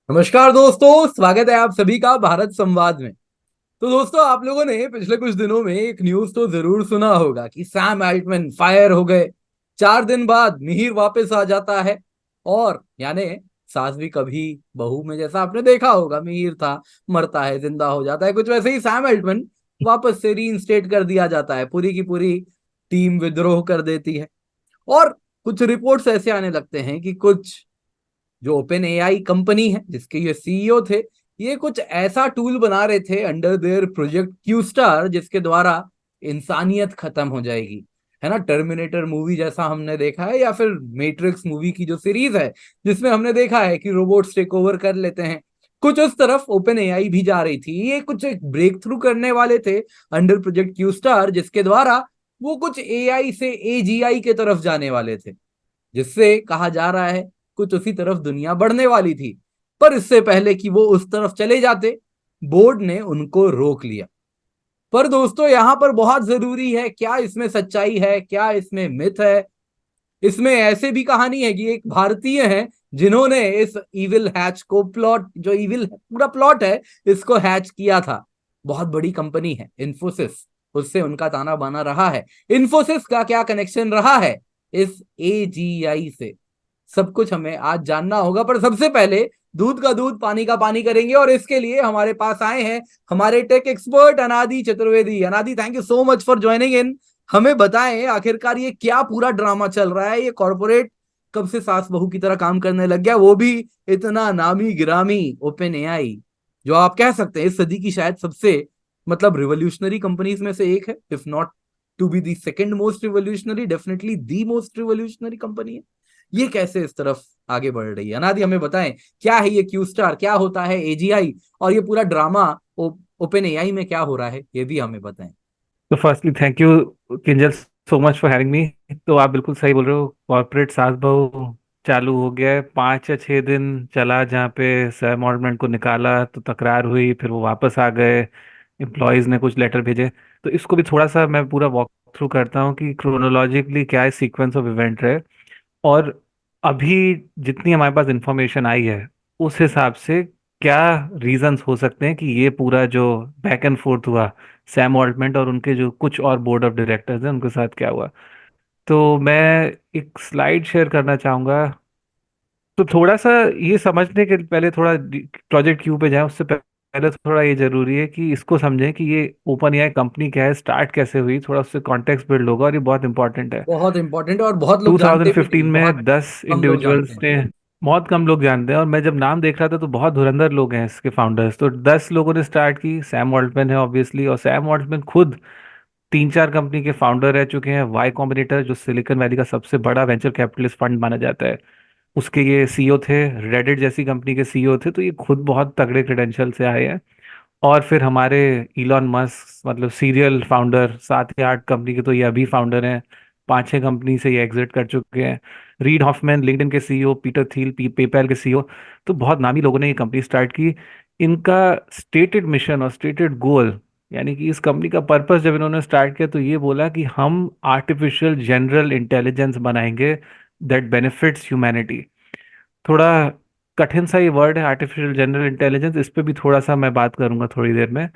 नमस्कार दोस्तों, स्वागत है आप सभी का भारत संवाद में। तो दोस्तों, आप लोगों ने पिछले कुछ दिनों में एक न्यूज तो जरूर सुना होगा कि सैम अल्टमैन फायर हो गए। 4 दिन बाद मिहिर वापस आ जाता है। और यानी सास भी कभी बहू में, जैसा आपने देखा होगा, मिहिर था, मरता है, जिंदा हो जाता है, कुछ वैसे ही सैम अल्टमैन वापस से रीइंस्टेट कर दिया जाता है। पूरी की पूरी टीम विद्रोह कर देती है। और कुछ रिपोर्ट्स ऐसे आने लगते हैं कि कुछ जो ओपन एआई कंपनी है, जिसके ये सीईओ थे, ये कुछ ऐसा टूल बना रहे थे under their project Q star, जिसके द्वारा इंसानियत खत्म हो जाएगी। है ना, टर्मिनेटर मूवी जैसा हमने देखा है, या फिर मैट्रिक्स मूवी की जो सीरीज है, जिसमें हमने देखा है कि रोबोट्स टेक ओवर कर लेते हैं। कुछ उस तरफ ओपन एआई भी जा रही थी। ये कुछ एक ब्रेक थ्रू करने वाले थे अंडर प्रोजेक्ट क्यू स्टार, जिसके द्वारा वो कुछ एआई से एजीआई के तरफ जाने वाले थे, जिससे कहा जा रहा है कुछ उसी तरफ दुनिया बढ़ने वाली थी। पर इससे पहले कि वो उस तरफ चले जाते, बोर्ड ने उनको रोक लिया। पर दोस्तों, यहां पर बहुत जरूरी है, क्या इसमें सच्चाई है, क्या इसमें मिथ है। इसमें ऐसे भी कहानी है कि एक भारतीय है जिन्होंने इस इविल हैच को, प्लॉट जो इविल पूरा प्लॉट है, इसको हैच किया था। बहुत बड़ी कंपनी है इन्फोसिस, उससे उनका ताना बाना रहा है। इन्फोसिस का क्या कनेक्शन रहा है इस एजीआई से, सब कुछ हमें आज जानना होगा। पर सबसे पहले दूध का दूध पानी का पानी करेंगे, और इसके लिए हमारे पास आए हैं हमारे टेक एक्सपर्ट अनादि चतुर्वेदी। अनादि, thank you so much for joining इन। हमें बताएं आखिरकार ये क्या पूरा ड्रामा चल रहा है। ये कॉर्पोरेट कब से सास बहू की तरह काम करने लग गया, वो भी इतना नामी गिरामी ओपन एआई, जो आप कह सकते हैं इस सदी की शायद सबसे मतलब रिवोल्यूशनरी कंपनीज में से एक है, if not to be the second most revolutionary, definitely the most revolutionary company है। ये कैसे इस तरफ आगे बढ़ रही है? अनादि, हमें बताएं, क्या है ये क्यू स्टार, क्या होता है एजीआई, और ये पूरा ड्रामा ओपन एआई में क्या हो रहा है, ये भी हमें बताएं। तो firstly thank you Kinjal, so much for having me. तो आप बिल्कुल सही बोल रहे हो, कॉर्पोरेट सास बहू चालू हो गया है। 5 या 6 दिन चला, जहाँ पे सैम ऑल्टमैन को निकाला तो तकरार हुई, फिर वो वापस आ गए, एम्प्लॉयज़ ने कुछ लेटर भेजे। तो इसको भी थोड़ा सा मैं पूरा वॉक थ्रू करता हूँ कि क्रोनोलॉजिकली क्या सीक्वेंस ऑफ इवेंट है। और अभी जितनी हमारे पास इंफॉर्मेशन आई है, उस हिसाब से क्या रीजंस हो सकते हैं कि ये पूरा जो बैक एंड फोर्थ हुआ सैम ऑल्टमैन और उनके जो कुछ और बोर्ड ऑफ डायरेक्टर्स हैं उनके साथ क्या हुआ। तो मैं एक स्लाइड शेयर करना चाहूँगा। तो थोड़ा सा ये समझने के पहले थोड़ा प्रोजेक्ट क्यू पे जाएं, उससे पहले थोड़ा ये जरूरी है कि इसको समझें कि ये ओपन एआई कंपनी क्या है, स्टार्ट कैसे हुई, थोड़ा उससे कॉन्टेक्स्ट बिल्ड होगा और ये बहुत इंपॉर्टेंट है। बहुत इंपॉर्टेंट है, और बहुत लोग जानते भी 2015 नहीं, बहुत में 10 कम लोग जानते इंडिविजुअल्स हैं। ने, बहुत कम लोग जानते हैं, और मैं जब नाम देख रहा था तो बहुत धुरंधर लोग हैं इसके फाउंडर्स। तो 10 लोगों ने स्टार्ट की, सैम ऑल्टमैन है ऑब्वियसली, और सैम ऑल्टमैन खुद 3-4 कंपनी के फाउंडर रह चुके हैं। वाई कॉम्बिनेटर जो सिलिकॉन वैली का सबसे बड़ा वेंचर कैपिटलिस्ट फंड माना जाता है, उसके ये सीईओ थे। रेडिट जैसी कंपनी के सीईओ थे। तो ये खुद बहुत तगड़े क्रेडेंशियल से आए हैं। और फिर हमारे इलॉन मस्क, मतलब सीरियल फाउंडर, 7 या 8 कंपनी के तो ये अभी फाउंडर हैं। 5-6 कंपनी से ये एग्जिट कर चुके हैं। रीड हॉफमैन लिंक्डइन के सीईओ, पीटर थील पेपैल के सीईओ। तो बहुत नामी लोगों ने ये कंपनी स्टार्ट की। इनका स्टेटेड मिशन और स्टेटेड गोल, यानी कि इस कंपनी का पर्पस जब इन्होंने स्टार्ट किया तो ये बोला कि हम आर्टिफिशियल जनरल इंटेलिजेंस बनाएंगे दैट बेनिफिट्स ह्यूमैनिटी। थोड़ा कठिन सा ये वर्ड है आर्टिफिशियल जनरल इंटेलिजेंस, इस पे भी थोड़ा सा मैं बात करूंगा थोड़ी देर में।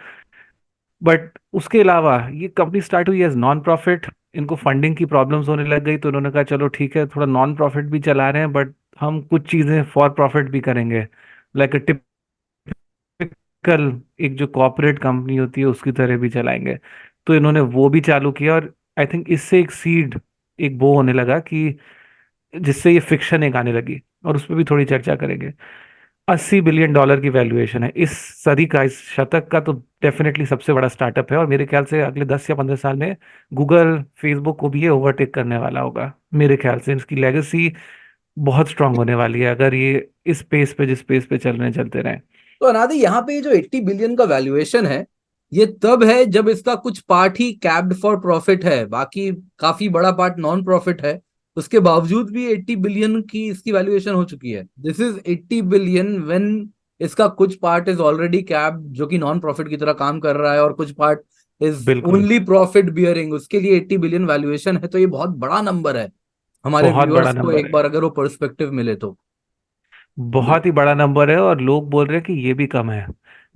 बट उसके अलावा ये कंपनी स्टार्ट हुई एज नॉन प्रॉफिट। इनको फंडिंग की प्रॉब्लम्स होने लग गई तो उन्होंने कहा चलो ठीक है, थोड़ा नॉन प्रॉफिट भी चला रहे हैं बट हम कुछ चीज़ें फॉर प्रॉफिट भी करेंगे, लाइक अ टिपिकल एक जो कॉर्पोरेट कंपनी होती है उसकी तरह भी चलाएंगे। तो इन्होंने वो भी चालू किया, और आई थिंक इससे एक सीड, एक बो होने लगा कि जिससे ये फिक्शन एक आने लगी, और उस पर भी थोड़ी चर्चा करेंगे। $80 बिलियन की वैल्यूएशन है इस सदी का, इस शतक का। तो डेफिनेटली सबसे बड़ा स्टार्टअप है, और मेरे ख्याल से अगले 10 या 15 साल में गूगल फेसबुक को भी ये ओवरटेक करने वाला होगा। मेरे ख्याल से इसकी लेगेसी बहुत स्ट्रांग होने वाली है अगर ये इस पेस पे, जिस पेस पे चलते रहे। तो अनादि, यहाँ पे ये जो 80 बिलियन का वैल्यूएशन है, ये तब है जब इसका कुछ part he capped for profit है, बाकी काफी बड़ा पार्ट नॉन प्रॉफिट है। उसके बावजूद भी 80 बिलियन की इसकी वैल्यूएशन हो चुकी है। दिस इज 80 बिलियन व्हेन इसका कुछ पार्ट इज ऑलरेडी कैप्ड, जो कि नॉन प्रॉफिट की तरह काम कर रहा है, और कुछ पार्ट इज बिल्कुल, ओनली प्रॉफिट बियरिंग। उसके लिए 80 बिलियन वैल्यूएशन है, तो ये बहुत बड़ा नंबर है। हमारे बहुत बड़ा व्यूअर्स को नंबर एक है। बार अगर वो पर्सपेक्टिव मिले तो। बहुत ही बिल्कुल। बड़ा नंबर है, और लोग बोल रहे हैं कि ये भी कम है।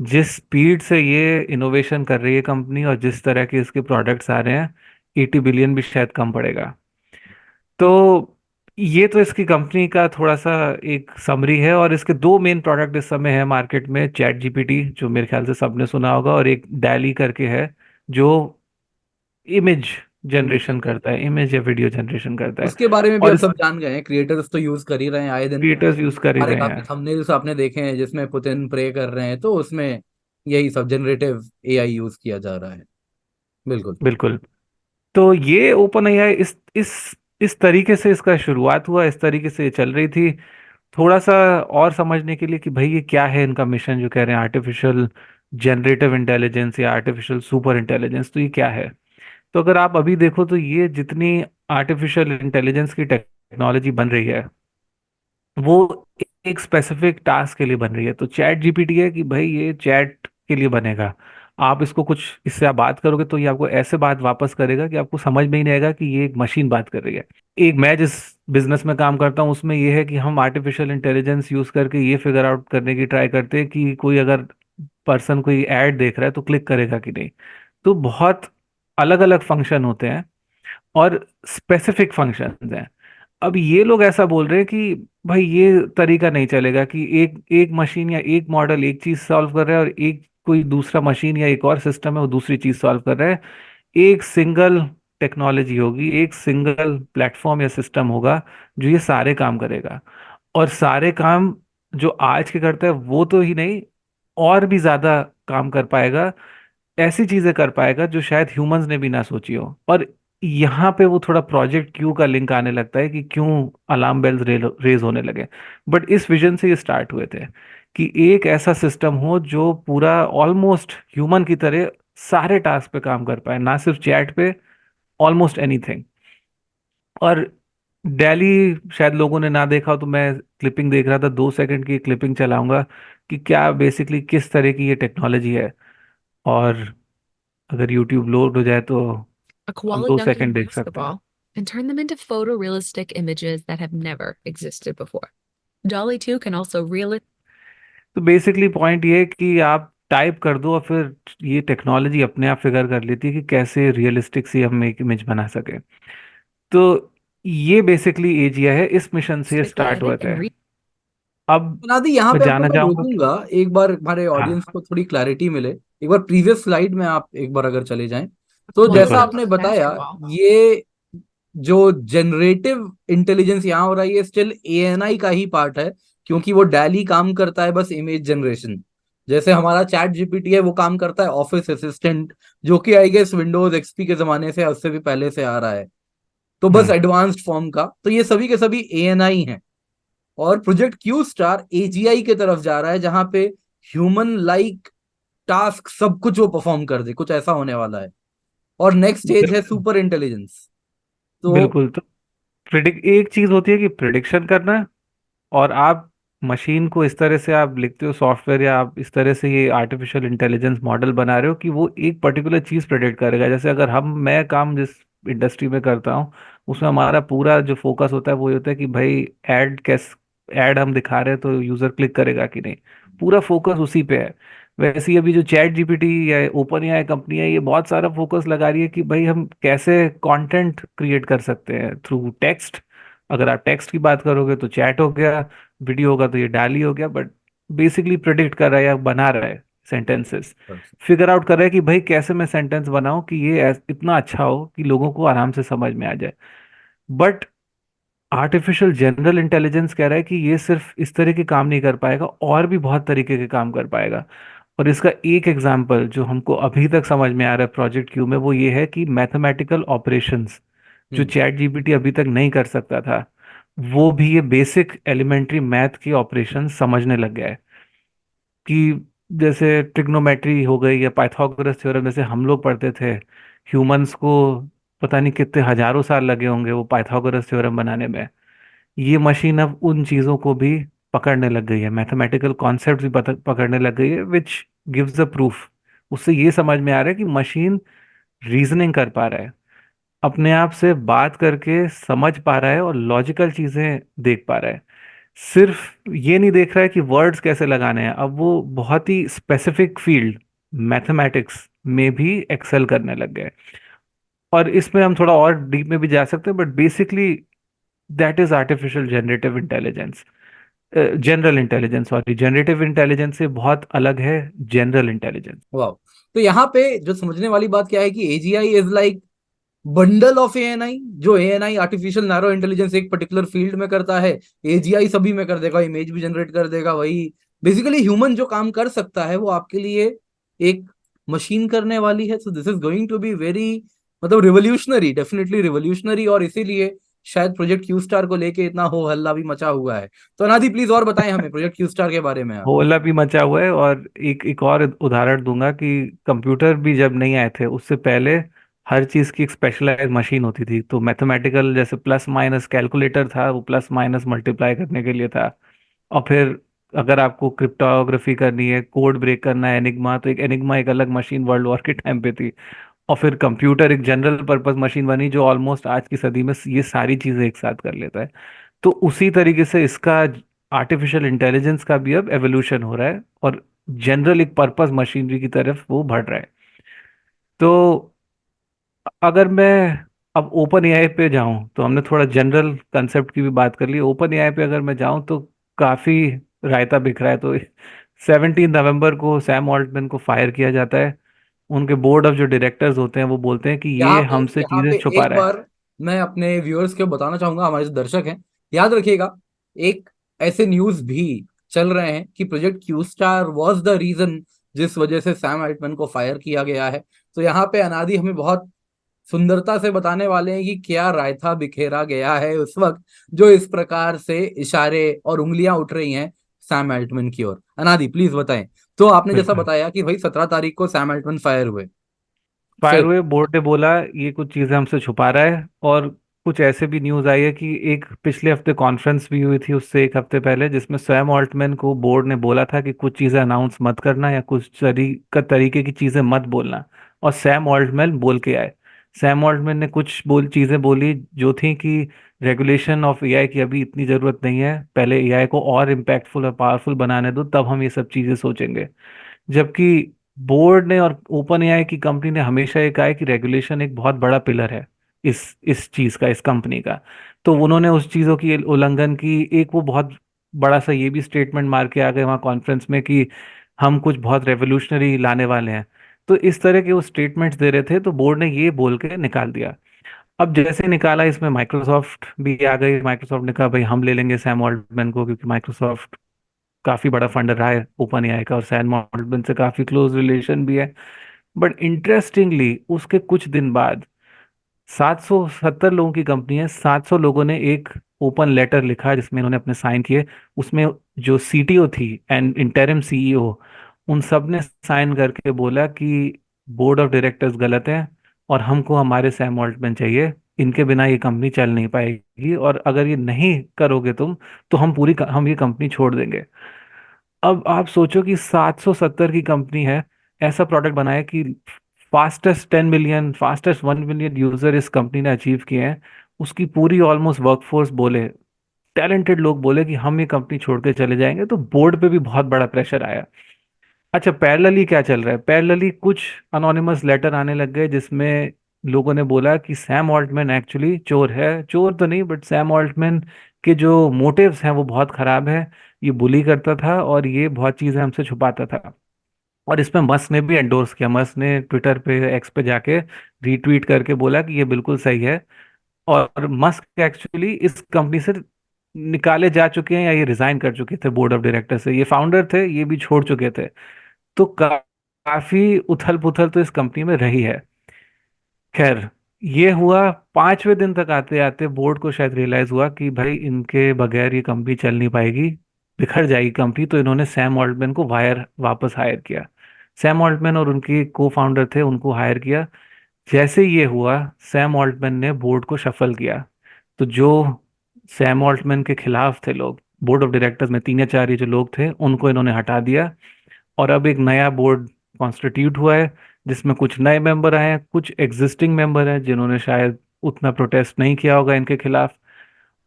जिस स्पीड से ये इनोवेशन कर रही है कंपनी और जिस तरह के इसके प्रोडक्ट्स आ रहे हैं, 80 बिलियन भी शायद कम पड़ेगा। तो ये तो इसकी कंपनी का थोड़ा सा एक समरी है। और इसके दो मेन प्रोडक्ट इस समय है मार्केट में, चैट जीपीटी जो मेरे ख्याल से सबने सुना होगा, और एक डैली करके है जो इमेज इमेज जनरेशन करता जनरेटर। है, इमेज या वीडियो जनरेशन करता है। उसके बारे में भी और अब इस सब जान गए हैं, क्रिएटर्स तो यूज कर ही रहे हैं आए दिन। क्रिएटर्स यूज कर ही हमारे रहे काफी हैं। थंबनेल्स आपने देखे हैं जिसमें पुतिन प्रे कर रहे हैं, तो उसमें यही सब जनरेटिव एआई यूज किया जा रहा है। बिल्कुल। बिल्कुल। तो ये ओपन एआई इस तरीके से इसका शुरुआत हुआ, इस तरीके से ये चल रही थी। थोड़ा सा और समझने के लिए कि भाई ये क्या है इनका मिशन, जो कह रहे हैं आर्टिफिशियल जनरेटिव इंटेलिजेंस या आर्टिफिशियल सुपर इंटेलिजेंस, तो ये क्या है। तो अगर आप अभी देखो तो ये जितनी आर्टिफिशियल इंटेलिजेंस की टेक्नोलॉजी बन रही है, वो एक स्पेसिफिक टास्क के लिए बन रही है। तो चैट जीपीटी है कि भाई ये चैट के लिए बनेगा। आप इसको कुछ, इससे आप बात करोगे तो ये आपको ऐसे बात वापस करेगा कि आपको समझ में ही नहीं आएगा कि ये एक मशीन बात कर रही है। एक मैं जिस बिजनेस में काम करता हूँ उसमें ये है कि हम आर्टिफिशियल इंटेलिजेंस यूज करके ये फिगर आउट करने की ट्राई करते हैं कि कोई अगर पर्सन कोई ऐड देख रहा है तो क्लिक करेगा कि नहीं। तो बहुत अलग अलग फंक्शन होते हैं और स्पेसिफिक फंक्शंस हैं। अब ये लोग ऐसा बोल रहे हैं कि भाई ये तरीका नहीं चलेगा कि एक एक मशीन या एक मॉडल एक चीज सॉल्व कर रहा है और एक कोई दूसरा मशीन या एक और सिस्टम है वो दूसरी चीज सॉल्व कर रहा है। एक सिंगल टेक्नोलॉजी होगी, एक सिंगल प्लेटफॉर्म या सिस्टम होगा जो ये सारे काम करेगा। और सारे काम जो आज के करता है वो तो ही नहीं, और भी ज्यादा काम कर पाएगा। ऐसी चीजें कर पाएगा जो शायद ह्यूमंस ने भी ना सोची हो। और यहाँ पे वो थोड़ा प्रोजेक्ट क्यू का लिंक आने लगता है कि क्यों अलार्म बेल्स रेज होने लगे। बट इस विजन से ये स्टार्ट हुए थे कि एक ऐसा सिस्टम हो जो पूरा ऑलमोस्ट ह्यूमन की तरह सारे टास्क पे काम कर पाए, ना सिर्फ चैट पे, ऑलमोस्ट एनीथिंग। और डेली शायद लोगों ने ना देखा हो तो मैं क्लिपिंग देख रहा था, 2 सेकंड की क्लिपिंग चलाऊंगा कि क्या बेसिकली किस तरह की ये टेक्नोलॉजी है। और अगर यूट्यूब लोड हो जाए तो A हम koala दो dunking a सेकंड देख सकते हैं। basketball and turn them into photorealistic images that have never existed before. Dolly 2 can also तो बेसिकली पॉइंट ये है कि आप टाइप कर दो और फिर ये टेक्नोलॉजी अपने आप फिगर कर लेती है कि कैसे रियलिस्टिक सी हम एक इमेज बना सके। तो ये बेसिकली एजिया है, इस मिशन से realistically स्टार्ट हुआ edit and था। अब नादी, यहाँ मैं पे आपको जानना मैं चाहूंगा कि रोकूंगा। एक बार हमारे ऑडियंस हाँ। को थोड़ी क्लैरिटी मिले, एक बार प्रीवियस स्लाइड में आप एक बार अगर चले जाएं, तो जैसा बिल्कुल। आपने बताया, ये जो जनरेटिव इंटेलिजेंस यहाँ हो रहा है ये स्टिल एएनआई का ही पार्ट है, क्योंकि वो डेली काम करता है बस इमेज जनरेशन। जैसे हमारा चैट जीपीटी है वो काम करता है ऑफिस असिस्टेंट, जो कि आई गेस विंडोज एक्सपी के जमाने से, उससे भी पहले से आ रहा है, तो बस हम्म। एडवांस्ड फॉर्म का। तो ये सभी के सभी एएनआई हैं। और प्रोजेक्ट क्यू स्टार एजीआई की तरफ जा रहा है, जहां पे ह्यूमन लाइक टास्क सब कुछ वो परफॉर्म कर दे, कुछ ऐसा होने वाला है। और नेक्स्ट स्टेज है बिल्कुल। Super intelligence. तो बिल्कुल। तो प्रिडिक्ट एक चीज होती है कि प्रिडिक्शन करना, और आप मशीन को इस तरह से आप लिखते हो सॉफ्टवेयर, या आप इस तरह से ये आर्टिफिशियल इंटेलिजेंस मॉडल बना रहे हो कि वो एक पर्टिकुलर चीज प्रेडिक्ट करेगा। जैसे अगर मैं काम जिस इंडस्ट्री में करता हूँ उसमें हमारा पूरा जो फोकस होता है वो ये होता है कि भाई ऐड हम दिखा रहे हैं तो यूजर क्लिक करेगा कि नहीं। पूरा फोकस उसी पे है। वैसे ही अभी जो चैट जीपीटी या ओपन एआई कंपनी है, ये बहुत सारा फोकस लगा रही है कि भाई हम कैसे कंटेंट क्रिएट कर सकते हैं थ्रू टेक्स्ट। अगर आप टेक्स्ट की बात करोगे तो चैट हो गया, वीडियो होगा तो ये डाली हो गया। बट बेसिकली प्रिडिक्ट कर रहा है या बना रहा है सेंटेंसेस, फिगर आउट कर रहा है कि भाई कैसे मैं सेंटेंस बनाऊं कि ये इतना अच्छा हो कि लोगों को आराम से समझ में आ जाए। बट आर्टिफिशियल जनरल इंटेलिजेंस कह रहा है कि ये सिर्फ इस तरह के काम नहीं कर पाएगा, और भी बहुत तरीके के काम कर पाएगा। और इसका एक एग्जाम्पल जो हमको अभी तक समझ में आ रहा है प्रोजेक्ट क्यू में, वो ये है कि मैथमेटिकल ऑपरेशंस जो हम्म। चैट जीपीटी अभी तक नहीं कर सकता था, वो भी ये बेसिक एलिमेंट्री मैथ के ऑपरेशन समझने लग गया है। कि जैसे ट्रिग्नोमेट्री हो गई या पाइथागोरस थ्योरम जैसे हम लोग पढ़ते थे, ह्यूमंस को पता नहीं कितने हजारों साल लगे होंगे वो पाइथागोरस थ्योरम बनाने में। ये मशीन अब उन चीज़ों को भी पकड़ने लग गई है, मैथमेटिकल कॉन्सेप्ट भी पकड़ने लग गई है, विच गिव्स द प्रूफ। उससे ये समझ में आ रहा है कि मशीन रीजनिंग कर पा रहा है, अपने आप से बात करके समझ पा रहा है और लॉजिकल चीजें देख पा रहा है। सिर्फ ये नहीं देख रहा है कि वर्ड्स कैसे लगाने हैं, अब वो बहुत ही स्पेसिफिक फील्ड मैथमेटिक्स में भी एक्सेल करने लग गए। और इसमें हम थोड़ा और डीप में भी जा सकते हैं, but basically that is artificial generative intelligence. General intelligence, sorry, generative intelligence से बहुत अलग है जनरल इंटेलिजेंस। वाह। तो यहाँ पे जो समझने वाली बात क्या है कि AGI is like bundle of ANI. जो एएनआई आर्टिफिशियल नैरो इंटेलिजेंस एक पर्टिकुलर फील्ड में करता है, एजीआई सभी में कर देगा, इमेज भी जनरेट कर देगा। वही बेसिकली ह्यूमन जो काम कर सकता है वो आपके लिए एक मशीन करने वाली है। So this is going to be very, मतलब रिवोल्यूशनरी, डेफिनेटली रिवोल्यूशनरी। और इसीलिए शायद प्रोजेक्ट क्यू स्टार को लेके इतना हो हल्ला भी मचा हुआ है। तो अनादि प्लीज और बताएं हमें प्रोजेक्ट क्यू स्टार के बारे में आप। होला भी मचा हुआ है। और एक और उदाहरण दूंगा कि कंप्यूटर भी जब नहीं आए थे उससे पहले हर चीज की एक स्पेशलाइज मशीन होती थी। तो मैथमेटिकल जैसे प्लस माइनस कैलकुलेटर था, वो प्लस माइनस मल्टीप्लाई करने के लिए था। और फिर अगर आपको क्रिप्टोग्राफी करनी है, कोड ब्रेक करना है, एनिग्मा, तो एक एनिग्मा एक अलग मशीन वर्ल्ड वॉर के टाइम पे थी। और फिर कंप्यूटर एक जनरल पर्पस मशीन बनी जो ऑलमोस्ट आज की सदी में ये सारी चीजें एक साथ कर लेता है। तो उसी तरीके से इसका आर्टिफिशियल इंटेलिजेंस का भी अब एवोल्यूशन हो रहा है और जनरल एक पर्पस मशीनरी की तरफ वो बढ़ रहा है। तो अगर मैं अब ओपन एआई पे जाऊं, तो हमने थोड़ा जनरल कंसेप्ट की भी बात कर ली, ओपन एआई पे अगर मैं जाऊं तो काफी रायता बिख रहा है। तो 17 नवंबर को सैम ऑल्टमैन को फायर किया जाता है। उनके बोर्ड ऑफ जो डायरेक्टर्स होते हैं वो बोलते हैं कि यहाँ ये पे हमसे यहाँ चीजें पे छुपा एक रहा है। बार मैं अपने व्यूअर्स को बताना चाहूंगा, हमारे जो दर्शक हैं, याद रखिएगा, एक ऐसे न्यूज भी चल रहे हैं कि project Q star was the reason जिस वजह से सैम अल्टमैन को फायर किया गया है। तो यहाँ पे अनादि हमें बहुत सुंदरता से बताने वाले हैं कि क्या रायता बिखेरा गया है उस वक्त, जो इस प्रकार से इशारे और उंगलियां उठ रही हैं सैम अल्टमैन की ओर। अनादि प्लीज बताएं। तो आपने जैसा बिल्कुल। बताया कि भाई 17 तारीख को सैम अल्टमैन फायर हुए, फायर फिर हुए, बोर्ड ने बोला ये कुछ चीजें हमसे छुपा रहा है। और कुछ ऐसे भी न्यूज आई है कि एक पिछले हफ्ते कॉन्फ्रेंस भी हुई थी उससे एक हफ्ते पहले, जिसमें सैम ऑल्टमैन को बोर्ड ने बोला था कि कुछ चीजें अनाउंस मत करना या कुछ तरीके की चीजें मत बोलना। और सैम ऑल्टमैन बोल के आए। सैम ऑल्टमैन ने कुछ चीजें बोली जो थी कि रेगुलेशन ऑफ एआई की अभी इतनी जरूरत नहीं है, पहले एआई को और इम्पैक्टफुल और पावरफुल बनाने दो, तब हम ये सब चीजें सोचेंगे। जबकि बोर्ड ने और ओपन एआई की कंपनी ने हमेशा ये कहा है कि रेगुलेशन एक बहुत बड़ा पिलर है इस चीज का, इस कंपनी का। तो उन्होंने उस चीजों की उल्लंघन की। एक वो बहुत बड़ा सा ये भी स्टेटमेंट मार के आ गए वहाँ कॉन्फ्रेंस में कि हम कुछ बहुत रेवोल्यूशनरी लाने वाले हैं। तो इस तरह के वो स्टेटमेंट्स दे रहे थे, तो बोर्ड ने ये बोल के निकाल दिया। अब जैसे निकाला, इसमें माइक्रोसॉफ्ट भी आ गई। माइक्रोसॉफ्ट ने कहा भाई हम ले लेंगे सैम ऑल्टमैन को, क्योंकि माइक्रोसॉफ्ट काफी बड़ा फंडर रहा है ओपन एआई का और सैम ऑल्टमैन से काफी क्लोज रिलेशन भी है। बट इंटरेस्टिंगली उसके कुछ दिन बाद 770 लोगों की कंपनी है, 700 लोगों ने एक ओपन लेटर लिखा जिसमें इन्होंने अपने साइन किए। उसमें जो सीटीओ थी एंड इंटरिम सीईओ, उन सब ने साइन करके बोला कि बोर्ड ऑफ डायरेक्टर्स गलत है और हमको हमारे सैम ऑल्टमैन चाहिए। इनके बिना ये कंपनी चल नहीं पाएगी, और अगर ये नहीं करोगे तुम, तो हम ये कंपनी छोड़ देंगे। अब आप सोचो कि 770 की कंपनी है, ऐसा प्रोडक्ट बनाया कि fastest 10 million, fastest 1 million user इस कंपनी ने अचीव किए हैं। उसकी पूरी ऑलमोस्ट वर्कफोर्स बोले, टैलेंटेड लोग बोले कि हम ये कंपनी छोड़ के चले जाएंगे। तो बोर्ड पे भी बहुत बड़ा प्रेशर आया। अच्छा, पैरेलली क्या चल रहा है? पैरेलली कुछ अनोनिमस लेटर आने लग गए जिसमें लोगों ने बोला कि सैम ऑल्टमैन एक्चुअली चोर है। चोर तो नहीं, बट सैम ऑल्टमैन के जो मोटिव्स हैं वो बहुत खराब है। ये बुली करता था और ये बहुत चीजें हमसे छुपाता था। और इसमें मस्क ने भी एंडोर्स किया। मस्क ने ट्विटर पे, एक्स पे जाके रीट्वीट करके बोला कि ये बिल्कुल सही है। और मस्क एक्चुअली इस कंपनी से निकाले जा चुके हैं या ये रिजाइन कर चुके थे बोर्ड ऑफ डायरेक्टर से। ये फाउंडर थे, ये भी छोड़ चुके थे। तो काफी उथल पुथल तो इस कंपनी में रही है। खैर, ये हुआ। 5वें दिन तक आते आते बोर्ड को शायद रियलाइज हुआ कि भाई इनके बगैर ये कंपनी चल नहीं पाएगी, बिखर जाएगी कंपनी। तो इन्होंने सैम ऑल्टमैन को वापस हायर किया। सैम ऑल्टमैन और उनके को फाउंडर थे, उनको हायर किया। जैसे ये हुआ, सैम ऑल्टमैन ने बोर्ड को शफल किया। तो जो सैम ऑल्टमैन के खिलाफ थे लोग, बोर्ड ऑफ डायरेक्टर्स में 3 या 4 ये जो लोग थे, उनको इन्होंने हटा दिया। और अब एक नया बोर्ड कॉन्स्टिट्यूट हुआ है जिसमें कुछ नए मेंबर आए हैं, कुछ एग्जिस्टिंग मेंबर हैं जिन्होंने शायद उतना प्रोटेस्ट नहीं किया होगा इनके खिलाफ।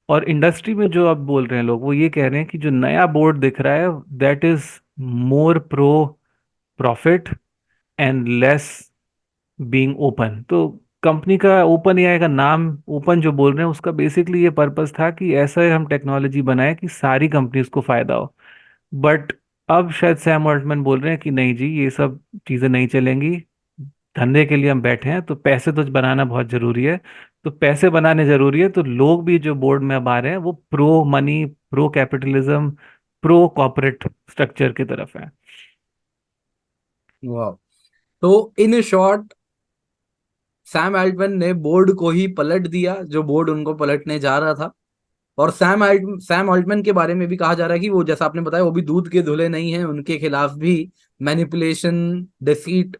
और इंडस्ट्री में जो अब बोल रहे हैं लोग, वो ये कह रहे हैं कि जो नया बोर्ड दिख रहा है that is more pro profit and less being open. तो कंपनी का, ओपन एआई का नाम ओपन जो बोल रहे हैं, उसका बेसिकली ये पर्पस था कि ऐसा हम टेक्नोलॉजी बनाए कि सारी कंपनीज को फायदा हो। बट अब शायद सैम ऑल्टमैन बोल रहे हैं कि नहीं जी, ये सब चीजें नहीं चलेंगी। धंधे के लिए हम बैठे हैं, तो पैसे तो बनाना बहुत जरूरी है। तो पैसे बनाने जरूरी है, तो लोग भी जो बोर्ड में अब आ रहे हैं वो pro money, pro capitalism, pro corporate structure की तरफ है। वाह। तो इन शॉर्ट, सैम अल्टमैन ने बोर्ड को ही पलट दिया जो बोर्ड उनको पलटने जा रहा था। और सैम अल्टमैन के बारे में भी कहा जा रहा है कि वो, जैसा आपने बताया, वो भी दूध के धुले नहीं हैं, उनके खिलाफ भी मैनिपुलेशन, डिसीट,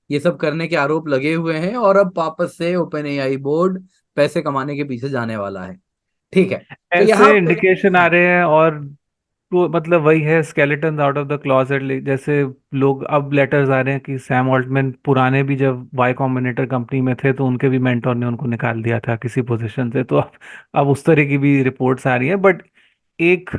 ये सब करने के आरोप लगे हुए हैं। और अब वापस से ओपन एआई बोर्ड पैसे कमाने के पीछे जाने वाला है। ठीक है। तो यहाँ ऐसे पे इंडिकेशन आ रहे हैं। और तो मतलब वही है, skeleton out of the closet. जैसे लोग अब लेटर्स आ रहे हैं कि सैम ऑल्टमैन पुराने भी जब वाई कॉम्बिनेटर कंपनी में थे तो उनके भी मेंटोर ने उनको निकाल दिया था किसी पोजीशन से। तो अब उस तरह की भी रिपोर्ट्स आ रही हैं। बट एक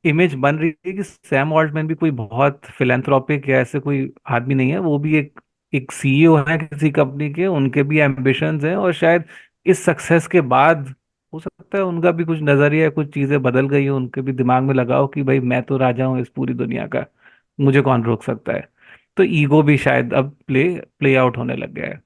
इमेज बन रही है कि सैम ऑल्टमैन भी कोई बहुत फिलेंथ्रोपिक या ऐसे कोई आदमी नहीं है। वो भी एक एक सीईओ है किसी कंपनी के, उनके भी एम्बिशंस हैं। और शायद इस सक्सेस के बाद हो सकता है उनका भी कुछ नजरिया, कुछ चीजें बदल गई हो उनके भी दिमाग में, लगाओ कि भाई मैं तो राजा हूँ इस पूरी दुनिया का, मुझे कौन रोक सकता है। तो ईगो भी शायद अब प्ले प्ले आउट होने लग गया है।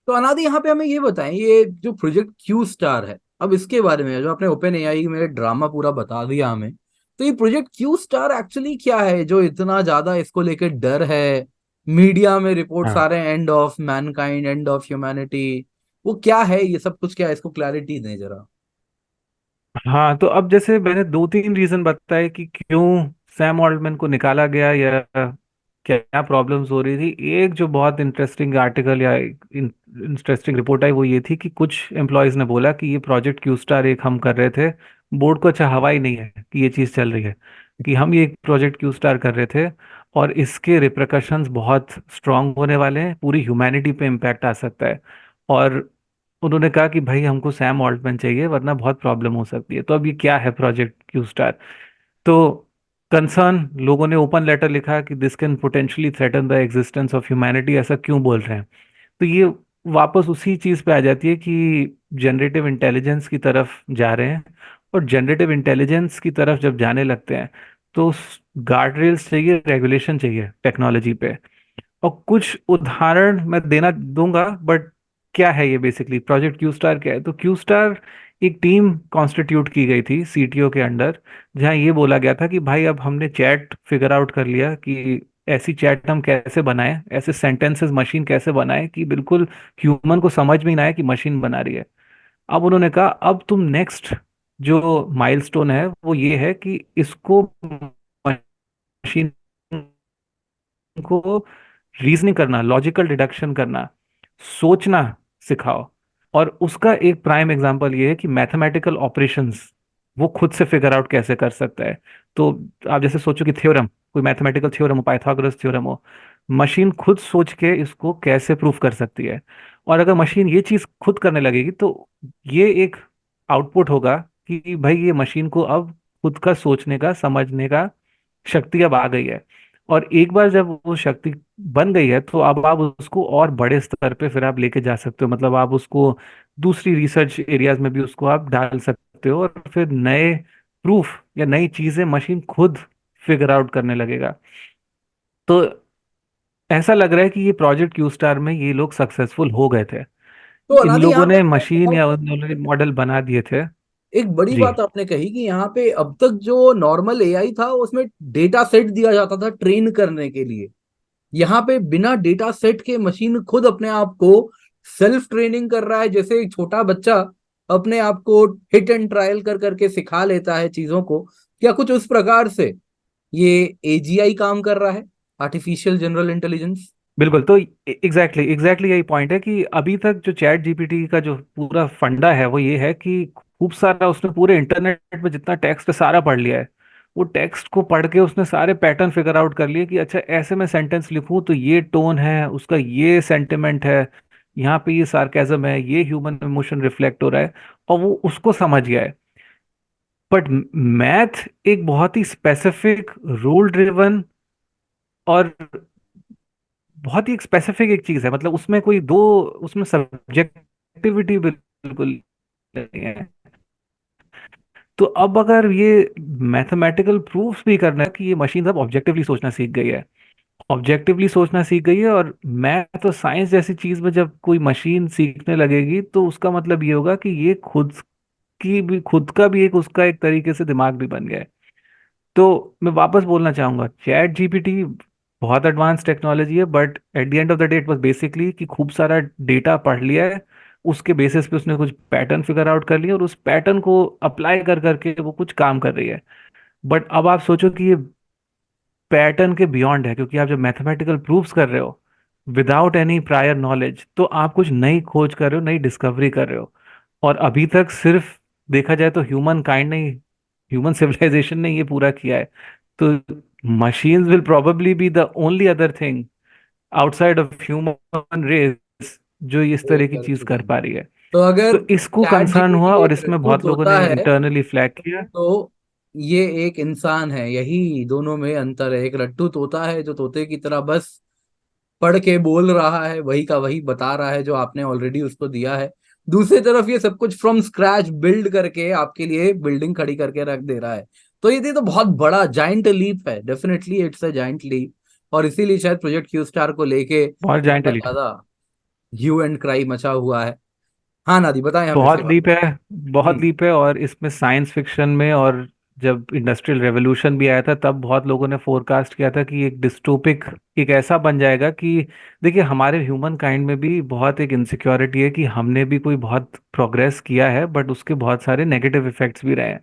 तो अनादि, यहाँ पे हमें ये बताएं, ये जो प्रोजेक्ट क्यू स्टार है, अब इसके बारे में जो आपने ओपन एआई में ड्रामा पूरा बता दिया हमें, तो ये प्रोजेक्ट क्यू स्टार एक्चुअली क्या है जो इतना ज्यादा इसको लेके डर है? मीडिया में रिपोर्ट्स आ हाँ। रहे हैं, end of Mankind, end of humanity. वो क्या है ये सब कुछ? क्या है? इसको क्लैरिटी दें जरा। हाँ, तो अब जैसे मैंने दो तीन रीजन बताए कि क्यों सैम ऑल्टमैन को निकाला गया या क्या प्रॉब्लम्स हो रही थी। एक जो बहुत इंटरेस्टिंग आर्टिकल या इंटरेस्टिंग रिपोर्ट आई वो ये थी कि कुछ एम्प्लॉयज ने बोला कि ये प्रोजेक्ट क्यू स्टार एक हम कर रहे थे, बोर्ड को अच्छा हवा ही नहीं है कि ये चीज़ चल रही है, कि हम ये प्रोजेक्ट क्यू स्टार कर रहे थे और इसके रिpercussions बहुत स्ट्रांग होने वाले हैं, पूरी ह्यूमैनिटी पे इम्पैक्ट आ सकता है। और उन्होंने कहा कि भाई हमको सैम ऑल्टमैन चाहिए वरना बहुत प्रॉब्लम हो सकती है। तो अब ये क्या है प्रोजेक्ट क्यू स्टार? तो कंसर्न लोगों ने ओपन लेटर लिखा कि this can potentially threaten the existence of humanity. ऐसा क्यों बोल रहे हैं? तो ये वापस उसी चीज पे आ जाती है कि जनरेटिव इंटेलिजेंस की तरफ जा रहे हैं। और जनरेटिव इंटेलिजेंस की तरफ जब जाने लगते हैं तो गार्ड रेल्स चाहिए, रेगुलेशन चाहिए टेक्नोलॉजी पे। और कुछ उदाहरण मैं देना दूंगा। बट क्या है ये बेसिकली प्रोजेक्ट क्यू स्टार क्या है? तो क्यू स्टार एक टीम कॉन्स्टिट्यूट की गई थी सीटीओ के अंडर, जहां ये बोला गया था कि भाई अब हमने चैट फिगर आउट कर लिया कि ऐसी चैट हम कैसे बनाएं, ऐसे सेंटेंसेस मशीन कैसे बनाए कि बिल्कुल ह्यूमन को समझ में ही ना आए कि मशीन बना रही है। अब उन्होंने कहा अब तुम नेक्स्ट जो माइलस्टोन है वो ये है कि इसको मशीन को रीजनिंग करना, लॉजिकल डिडक्शन करना, सोचना सिखाओ। और उसका एक प्राइम एग्जांपल ये है कि मैथमेटिकल ऑपरेशंस वो खुद से फिगर आउट कैसे कर सकता है। तो आप जैसे सोचो कि थ्योरम, कोई मैथमेटिकल थ्योरम हो, पाइथागोरस थ्योरम हो, मशीन खुद सोच के इसको कैसे प्रूफ कर सकती है। और अगर मशीन ये चीज खुद करने लगेगी तो ये एक आउटपुट होगा कि भाई ये मशीन को अब खुद का सोचने का, समझने का शक्ति अब आ गई है। और एक बार जब वो शक्ति बन गई है तो अब आप उसको और बड़े स्तर पे फिर आप लेके जा सकते हो। मतलब आप उसको दूसरी रिसर्च एरियाज में भी उसको आप डाल सकते हो और फिर नए प्रूफ या नई चीजें मशीन खुद फिगर आउट करने लगेगा। तो ऐसा लग रहा है कि ये प्रोजेक्ट क्यू स्टार में ये लोग सक्सेसफुल हो गए थे। तो इन अनादि, यहाँ लोगों पे ने मशीन बहुत या उन्होंने मॉडल बना दिए थे। एक बड़ी जी। बात आपने कही कि यहाँ पे अब तक जो नॉर्मल एआई था उसमें डेटा सेट दिया जाता था ट्रेन करने के लिए। यहाँ पे बिना डेटा सेट के मशीन खुद अपने आप को सेल्फ ट्रेनिंग कर रहा है, जैसे एक छोटा बच्चा अपने आप को हिट एंड ट्रायल कर करके सिखा लेता है चीजों को। क्या कुछ उस प्रकार से ये एजीआई काम कर रहा है, आर्टिफिशियल जनरल इंटेलिजेंस? बिल्कुल। तो एग्जैक्टली यही पॉइंट है कि अभी तक जो चैट जीपीटी का जो पूरा फंडा है वो ये है कि खूब सारा उसने पूरे इंटरनेट में जितना टेक्स्ट है सारा पढ़ लिया है। वो टेक्स्ट को पढ़ के उसने सारे पैटर्न फिगर आउट कर लिए कि अच्छा ऐसे मैं सेंटेंस लिखूं तो ये टोन है उसका, ये सेंटिमेंट है, यहाँ पे ये सार्केज्म है, ये ह्यूमन इमोशन रिफ्लेक्ट हो रहा है। और वो उसको समझ गया है। बट मैथ एक बहुत ही स्पेसिफिक रूल ड्रिवन और बहुत ही स्पेसिफिक एक चीज है, मतलब उसमें कोई दो, उसमें सब्जेक्टिविटी बिल्कुल नहीं है। तो अब अगर ये मैथमेटिकल प्रूफ्स भी करना है कि ये मशीन अब ऑब्जेक्टिवली सोचना सीख गई है, ऑब्जेक्टिवली सोचना सीख गई है, और मैथ और साइंस जैसी चीज में जब कोई मशीन सीखने लगेगी तो उसका मतलब ये होगा कि ये खुद का भी एक उसका एक तरीके से दिमाग भी बन गया है। तो मैं वापस बोलना चाहूंगा, चैट जीपीटी बहुत एडवांस टेक्नोलॉजी है, but at the end of the day it was basically कि खूब सारा डेटा पढ़ लिया है, उसके बेसिस पे उसने कुछ पैटर्न फिगर आउट कर लिया और उस पैटर्न को अप्लाई कर करके वो कुछ काम कर रही है। बट अब आप सोचो कि ये पैटर्न के बियॉन्ड है, क्योंकि आप जब मैथमेटिकल प्रूफ्स कर रहे हो विदाउट एनी प्रायर नॉलेज, तो आप कुछ नई खोज कर रहे हो, नई डिस्कवरी कर रहे हो। और अभी तक सिर्फ देखा जाए तो ह्यूमन काइंड ने, ह्यूमन सिविलाइजेशन ने ये पूरा किया है। तो machines will probably be the only other thing outside of human race जो इस ये तरह की कर चीज कर चुकी पा रही है। तो अगर तो इसको चैट कंसर्न हुआ जीपीटी और एक इसमें रट्टू बहुत लोगों तोता ने है इंटरनली फ्लैग किया। तो ये एक इंसान है, यही दोनों में अंतर है। एक रट्टू तोता है जो तोते की तरह बस पढ़ के बोल रहा है, वही का वही बता रहा है जो आपने ऑलरेडी उसको दिया है। दूसरी तरफ ये सब कुछ फ्रॉम स्क्रैच बिल्ड करके आपके लिए बिल्डिंग खड़ी करके रख दे रहा है। तो ये तो बहुत बड़ा जाइंट लीप है, definitely it's a giant leap. और इसीलिए शायद प्रोजेक्ट क्यू स्टार को लेके बहुत जाइंट इतना एलिट, ज्यादा ह्यू एंड क्राई मचा हुआ है। हाँ नादी, बताएं हमें बहुत फिर। लीप है, बहुत जी। लीप है। और इसमें साइंस फिक्शन में, और जब इंडस्ट्रियल रेवोल्यूशन भी आया था तब बहुत लोगों ने फोरकास्ट किया था कि एक डिस्टोपिक, एक ऐसा बन जाएगा कि देखिए हमारे ह्यूमन काइंड में भी बहुत एक इनसिक्योरिटी है कि हमने भी कोई बहुत प्रोग्रेस किया है बट उसके बहुत सारे नेगेटिव इफेक्ट्स भी रहे हैं।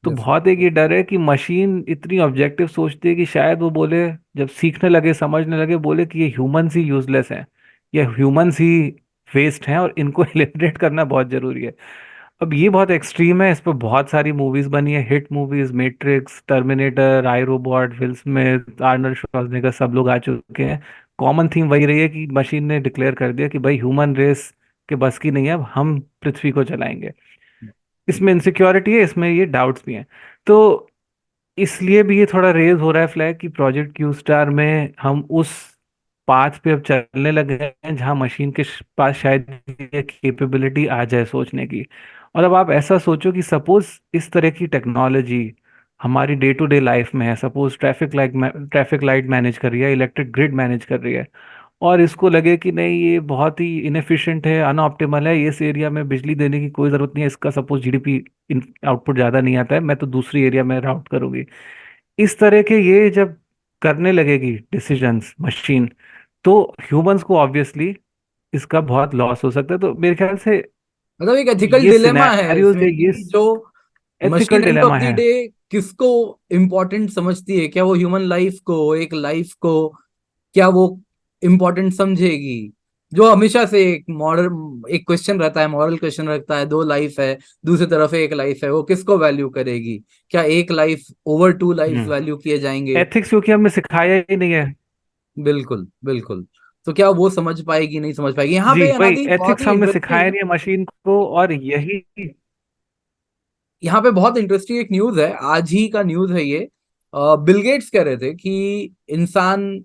तो बहुत एक ये डर है कि मशीन इतनी ऑब्जेक्टिव सोचती है कि शायद वो बोले, जब सीखने लगे समझने लगे, बोले कि ये ह्यूमंस ही यूजलेस हैं, ये ह्यूमंस ही वेस्ट हैं और इनको एलिमिनेट करना बहुत जरूरी है। अब ये बहुत एक्सट्रीम है, इस पर बहुत सारी मूवीज बनी है, hit movies, matrix, terminator, I robot, will Smith, Arnold Schwarzenegger, सब लोग आ चुके हैं। कॉमन थीम वही रही है कि मशीन ने डिक्लेयर कर दिया कि भाई ह्यूमन रेस के बस की नहीं है, अब हम पृथ्वी को चलाएंगे। इसमें इनसिक्योरिटी है, इसमें ये डाउट्स भी हैं। तो इसलिए भी ये थोड़ा रेज हो रहा है फ्लैग कि प्रोजेक्ट क्यू स्टार में हम उस पाथ पे अब चलने लगे हैं जहां मशीन के पास शायद ये कैपेबिलिटी आ जाए सोचने की। और अब आप ऐसा सोचो कि सपोज इस तरह की टेक्नोलॉजी हमारी डे टू डे लाइफ में है, सपोज ट्रैफिक लाइट मैनेज कर रही है, इलेक्ट्रिक ग्रिड मैनेज कर रही है, और इसको लगे कि नहीं ये बहुत ही इनएफिशिएंट है, अनऑप्टिमल है, इस एरिया में बिजली देने की कोई ज़रूरत नहीं है, इसका सपोज जीडीपी आउटपुट ज़्यादा नहीं आता है, मैं तो दूसरी एरिया में राउट करूंगी। इस तरह के ये जब करने लगेगी डिसीजंस मशीन, तो ह्यूमंस को ऑब्वियसली इसका बहुत लॉस हो सकता है। तो मेरे ख्याल से मतलब एक एथिकल ये डिलेमा है सिनेरियोज इसमें है, ये कि जो machine ethical end of dilemma the है। डे किसको इम्पोर्टेंट समझती है? क्या वो ह्यूमन लाइफ को, एक लाइफ को, क्या वो इम्पोर्टेंट समझेगी? जो हमेशा से एक मॉडल, एक क्वेश्चन रहता है, मॉरल क्वेश्चन रहता है, दो लाइफ है, दूसरी तरफ एक लाइफ है, वो किसको वैल्यू करेगी? क्या एक life over to life hmm. Value किए जाएंगे? एथिक्स क्योंकि हमने सिखाया ही नहीं है। बिल्कुल बिल्कुल। तो क्या वो समझ पाएगी, नहीं समझ पाएगी? यहाँ जी पे वही, अनादि बहुत एथिक्स ही हमने सिखाया इंटरेस्टिंग, नहीं है मशीन को, और यही। यहाँ पे बहुत इंटरेस्टिंग एक न्यूज है, आज ही का न्यूज है ये। बिल गेट्स कह रहे थे कि इंसान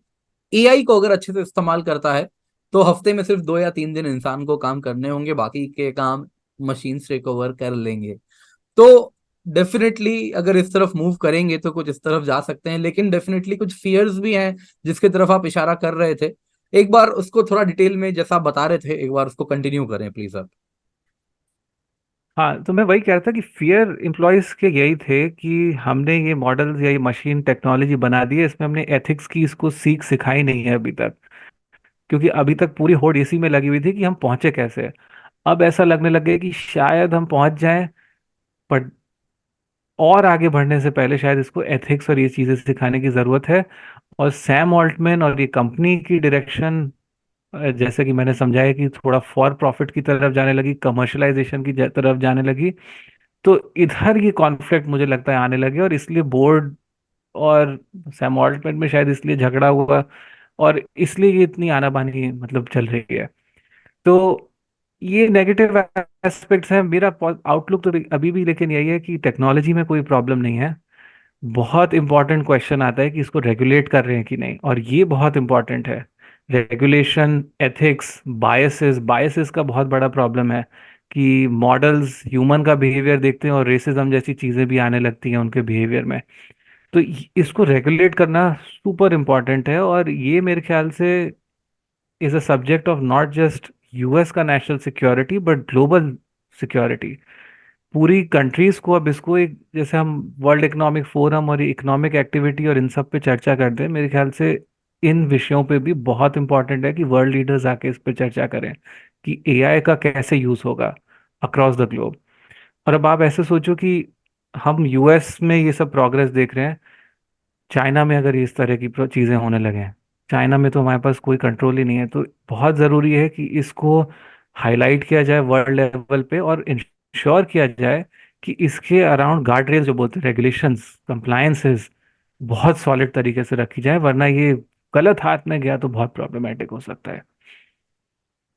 एआई को अगर अच्छे से इस्तेमाल करता है तो हफ्ते में सिर्फ 2 या 3 दिन इंसान को काम करने होंगे, बाकी के काम मशीन टेक ओवर कर लेंगे। तो डेफिनेटली अगर इस तरफ मूव करेंगे तो कुछ इस तरफ जा सकते हैं, लेकिन डेफिनेटली कुछ फियर्स भी हैं जिसकी तरफ आप इशारा कर रहे थे। एक बार उसको थोड़ा डिटेल में जैसा आप बता रहे थे, एक बार उसको कंटिन्यू करें प्लीज आप। हाँ, तो मैं वही कह रहा था कि फियर एम्प्लॉयज के यही थे कि हमने ये मॉडल्स या ये मशीन टेक्नोलॉजी बना दी है, इसमें हमने एथिक्स की इसको सीख सिखाई नहीं है अभी तक। क्योंकि अभी तक पूरी होड़ इसी में लगी हुई थी कि हम पहुंचे कैसे। अब ऐसा लगने लग गया कि शायद हम पहुंच जाएं, पर और आगे बढ़ने से पहले शायद इसको एथिक्स और ये चीज़ें सिखाने की ज़रूरत है। और सैम ऑल्टमैन और ये कंपनी की डायरेक्शन, जैसे कि मैंने समझाया कि थोड़ा फॉर प्रॉफिट की तरफ जाने लगी, कमर्शलाइजेशन की तरफ जाने लगी। तो इधर ये कॉन्फ्लिक्ट मुझे लगता है आने लगे, और इसलिए बोर्ड और सैम ऑल्टमैन में शायद इसलिए झगड़ा हुआ, और इसलिए ये इतनी आनाबानी मतलब चल रही है। तो ये नेगेटिव एस्पेक्ट्स हैं। मेरा आउटलुक तो अभी भी लेकिन यही है कि टेक्नोलॉजी में कोई प्रॉब्लम नहीं है। बहुत इंपॉर्टेंट क्वेश्चन आता है कि इसको रेगुलेट कर रहे हैं कि नहीं, और ये बहुत इंपॉर्टेंट है। रेगुलेशन, एथिक्स, बायसेस, बायसेस का बहुत बड़ा प्रॉब्लम है कि मॉडल्स ह्यूमन का बिहेवियर देखते हैं और रेसिज्म जैसी चीज़ें भी आने लगती हैं उनके बिहेवियर में। तो इसको रेगुलेट करना सुपर इम्पॉर्टेंट है, और ये मेरे ख्याल से is a subject of not just US का national security but global security. पूरी कंट्रीज को अब इसको एक, जैसे हम वर्ल्ड इकोनॉमिक फोरम और इकोनॉमिक एक्टिविटी और इन सब पे चर्चा करते हैं, मेरे ख्याल से इन विषयों पे भी बहुत इंपॉर्टेंट है कि वर्ल्ड लीडर्स आके इस पे चर्चा करें कि एआई का कैसे यूज होगा अक्रॉस द ग्लोब। और अब आप ऐसे सोचो कि हम यूएस में ये सब प्रोग्रेस देख रहे हैं, चाइना में अगर इस तरह की चीज़ें होने लगे हैं, चाइना में तो हमारे पास कोई कंट्रोल ही नहीं है। तो बहुत ज़रूरी है कि इसको हाईलाइट किया जाए वर्ल्ड लेवल पे और इंश्योर किया जाए कि इसके अराउंड गार्ड रेल जो बोलते हैं, रेगुलेशंस, कंप्लायंसेस, बहुत सॉलिड तरीके से रखी जाए, वरना ये गलत हाथ में गया तो बहुत प्रॉब्लमेटिक हो सकता है।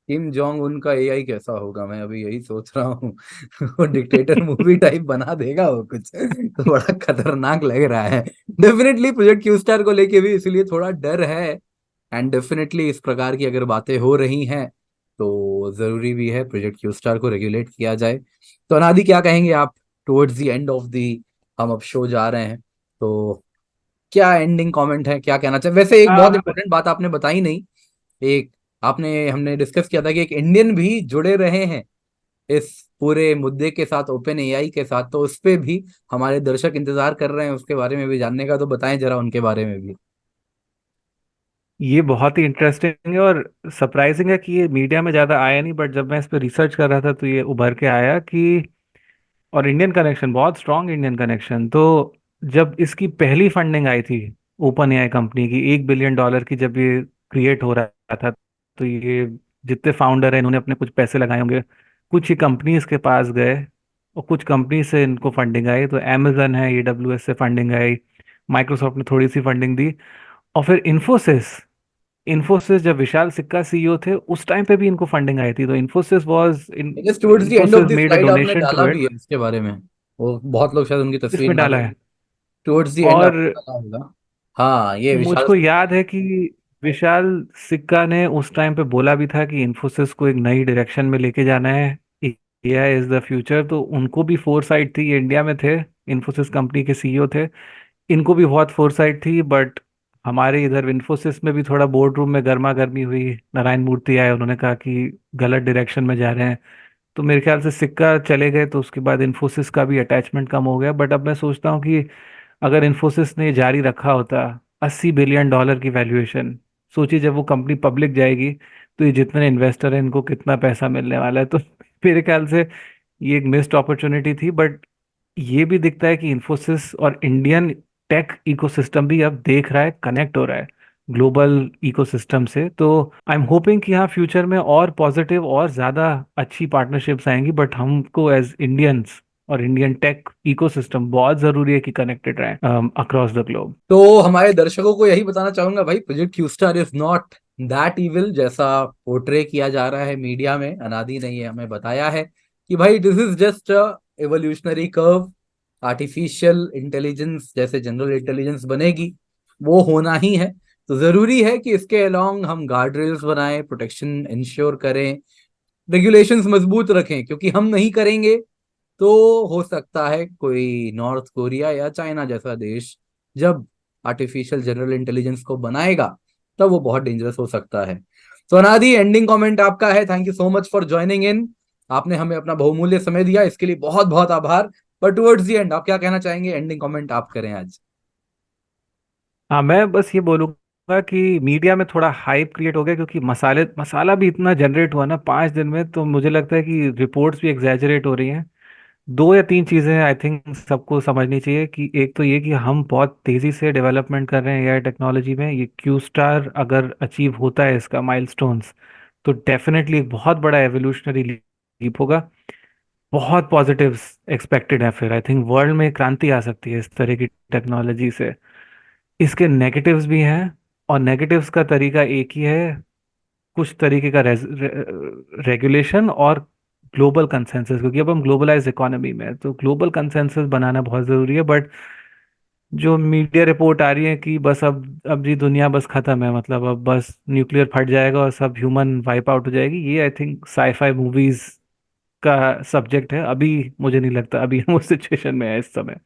किम जोंग उनका एआई कैसा होगा, मैं अभी यही सोच रहा हूँ। वो डिक्टेटर मूवी टाइप बना देगा वो कुछ, तो बड़ा खतरनाक लग रहा है। डेफिनेटली प्रोजेक्ट क्यू स्टार को लेके भी इसलिए थोड़ा डर है। एंड डेफिनेटली इस प्रकार की अगर बातें हो रही हैं तो जरूरी भी है प्रोजेक्ट क्यू स्टार को रेगुलेट किया जाए। तो अनादि क्या कहेंगे आप towards the end of the, हम अब शो जा रहे हैं, तो क्या एंडिंग कमेंट है, क्या कहना चाहिए? वैसे एक बहुत इंपॉर्टेंट बात आपने बताई नहीं। एक, आपने, हमने डिस्कस किया था कि एक इंडियन भी जुड़े रहे हैं इस पूरे मुद्दे के साथ, ओपन एआई के साथ, तो उस पे भी हमारे दर्शक इंतजार कर रहे हैं उसके बारे में भी जानने का, तो बताएं जरा उनके बारे में भी। ये बहुत ही इंटरेस्टिंग है और सरप्राइजिंग है कि ये मीडिया में ज़्यादा आया नहीं, बट जब मैं इस पर रिसर्च कर रहा था तो ये उभर के आया कि, और इंडियन कनेक्शन, बहुत स्ट्रांग इंडियन कनेक्शन। तो जब इसकी पहली फंडिंग आई थी ओपन एआई कंपनी की, $1 बिलियन की, जब ये क्रिएट हो रहा था, तो ये जितने फाउंडर हैं इन्होंने अपने कुछ पैसे लगाए होंगे, कुछ ही कंपनीज के पास गए और कुछ कंपनी से इनको फंडिंग आई। तो अमेजन है, AWS से फंडिंग आई, माइक्रोसॉफ्ट ने थोड़ी सी फंडिंग दी, और फिर इन्फोसिस, इन्फोसिस जब विशाल सिक्का सीईओ थे उस टाइम पे भी इनको फंडिंग आई थी। तो Infosys was in I guess towards the end of Infosys the made a slide आपने डोनेशन डाला टू भी इट। है इसके बारे में, वो बहुत लोग शायद उनकी तस्वीर इसमें ना डाला देखें। है। टुवर्ड्स द एंड और आपने डाला होगा। हाँ, ये विशाल। मुझको याद है कि विशाल सिक्का ने उस टाइम पे बोला भी था कि इन्फोसिस को एक नई डायरेक्शन में लेके जाना है, एआई इज द फ्यूचर। तो उनको भी फोरसाइट थी, ये इंडिया में थे, इन्फोसिस कंपनी के सीईओ थे, इनको भी बहुत फोरसाइट थी। बट हमारे इधर इन्फोसिस में भी थोड़ा बोर्ड रूम में गर्मा गर्मी हुई, नारायण मूर्ति आए, उन्होंने कहा कि गलत डायरेक्शन में जा रहे हैं। तो मेरे ख्याल से सिक्का चले गए तो उसके बाद इन्फोसिस का भी अटैचमेंट कम हो गया। बट अब मैं सोचता हूँ कि अगर इन्फोसिस ने जारी रखा होता, $80 बिलियन की वैल्यूएशन, सोचिए जब वो कंपनी पब्लिक जाएगी तो ये जितने इन्वेस्टर हैं इनको कितना पैसा मिलने वाला है। तो मेरे ख्याल से ये एक मिस्ड अपॉर्चुनिटी थी। बट ये भी दिखता है कि इन्फोसिस और इंडियन टेक इकोसिस्टम भी अब देख रहा है, कनेक्ट हो रहा है ग्लोबल इकोसिस्टम से। तो आई एम होपिंग कि हाँ फ्यूचर में और पॉजिटिव और ज़्यादा अच्छी पार्टनरशिप्स आएंगी। बट हमको एज इंडियंस और इंडियन टेक इकोसिस्टम बहुत ज़रूरी है कि कनेक्टेड रहें अक्रॉस द ग्लोब। तो हमारे दर्शकों को यही बताना चाहूंगा भाई, project Q star is not that evil जैसा पोर्ट्रे किया जा रहा है मीडिया में। अनादि ने ये हमें बताया है कि भाई this is just evolutionary curve. Artificial intelligence जैसे जनरल इंटेलिजेंस बनेगी, वो होना ही है। तो जरूरी है कि इसके अलोंग हम गार्ड रेल्स बनाएं, प्रोटेक्शन इंश्योर करें, रेगुलेशंस मजबूत रखें, क्योंकि हम नहीं करेंगे तो हो सकता है कोई नॉर्थ कोरिया या चाइना जैसा देश जब आर्टिफिशियल जनरल इंटेलिजेंस को बनाएगा, तब वो बहुत डेंजरस हो सकता है। तो अनादि, एंडिंग कमेंट आपका है। Thank you so much for joining इन। आपने हमें अपना बहुमूल्य समय दिया, इसके लिए बहुत बहुत आभार। पर टुवर्ड्स द एंड आप क्या कहना चाहेंगे? एंडिंग कमेंट आप करें आज। हाँ, मैं बस ये बोलूँगा कि मीडिया में थोड़ा हाइप क्रिएट हो गया, क्योंकि मसाला भी इतना जनरेट हुआ ना 5 दिन में, तो मुझे लगता है कि रिपोर्ट्स भी एग्जैजरेट हो रही हैं। दो या तीन चीज़ें आई थिंक सबको समझनी चाहिए कि एक तो ये कि हम बहुत तेज़ी से डेवलपमेंट कर रहे हैं एआई टेक्नोलॉजी में। ये क्यू स्टार अगर अचीव होता है इसका माइलस्टोन्स, तो डेफिनेटली एक बहुत बड़ा एवोल्यूशनरी लीप होगा। बहुत पॉजिटिव्स एक्सपेक्टेड है। फिर आई थिंक वर्ल्ड में क्रांति आ सकती है इस तरह की टेक्नोलॉजी से। इसके नेगेटिव्स भी हैं, और नेगेटिव्स का तरीका एक ही है, कुछ तरीके का रेगुलेशन और ग्लोबल कंसेंसस, क्योंकि अब हम ग्लोबलाइज इकोनॉमी में हैं, तो ग्लोबल कंसेंसस बनाना बहुत ज़रूरी है। बट जो मीडिया रिपोर्ट आ रही है कि बस अब जी दुनिया बस खत्म है, मतलब अब बस न्यूक्लियर फट जाएगा और सब ह्यूमन वाइप आउट हो जाएगी, ये आई थिंक साईफाई मूवीज का सब्जेक्ट है। अभी मुझे नहीं लगता अभी हम उस सिचुएशन में है इस समय।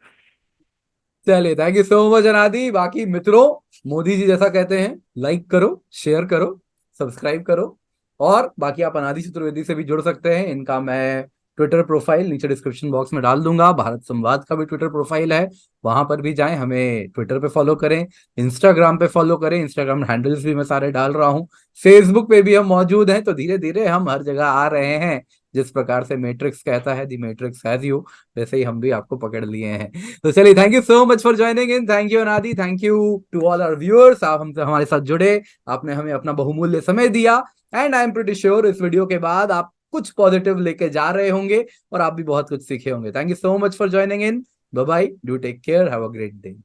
चलिए, थैंक यू सो मच अनादि। बाकी मित्रों, मोदी जी जैसा कहते हैं, लाइक करो, शेयर करो, सब्सक्राइब करो। और बाकी आप अनादि चतुर्वेदी से भी जुड़ सकते हैं। इनका मैं ट्विटर प्रोफाइल नीचे डिस्क्रिप्शन बॉक्स में डाल दूंगा। भारत संवाद का भी ट्विटर प्रोफाइल है, वहां पर भी जाएं। हमें ट्विटर पे फॉलो करें, इंस्टाग्राम पे फॉलो करें, इंस्टाग्राम हैंडल्स भी मैं सारे डाल रहा हूँ। फेसबुक पे भी हम मौजूद हैं। तो धीरे धीरे हम हर जगह आ रहे हैं। जिस प्रकार से मैट्रिक्स कहता है दी मैट्रिक्स हैज यू, वैसे ही हम भी आपको पकड़ लिए हैं। तो चलिए, thank you so much for joining in. Thank you Anadi, thank you to all our viewers. आप हमसे हमारे साथ जुड़े, आपने हमें अपना बहुमूल्य समय दिया। And I am pretty sure इस वीडियो के बाद आप कुछ पॉजिटिव लेके जा रहे होंगे और आप भी बहुत कुछ सीखे होंगे। Thank you so much for joining in. Bye bye, do take care, have a great day.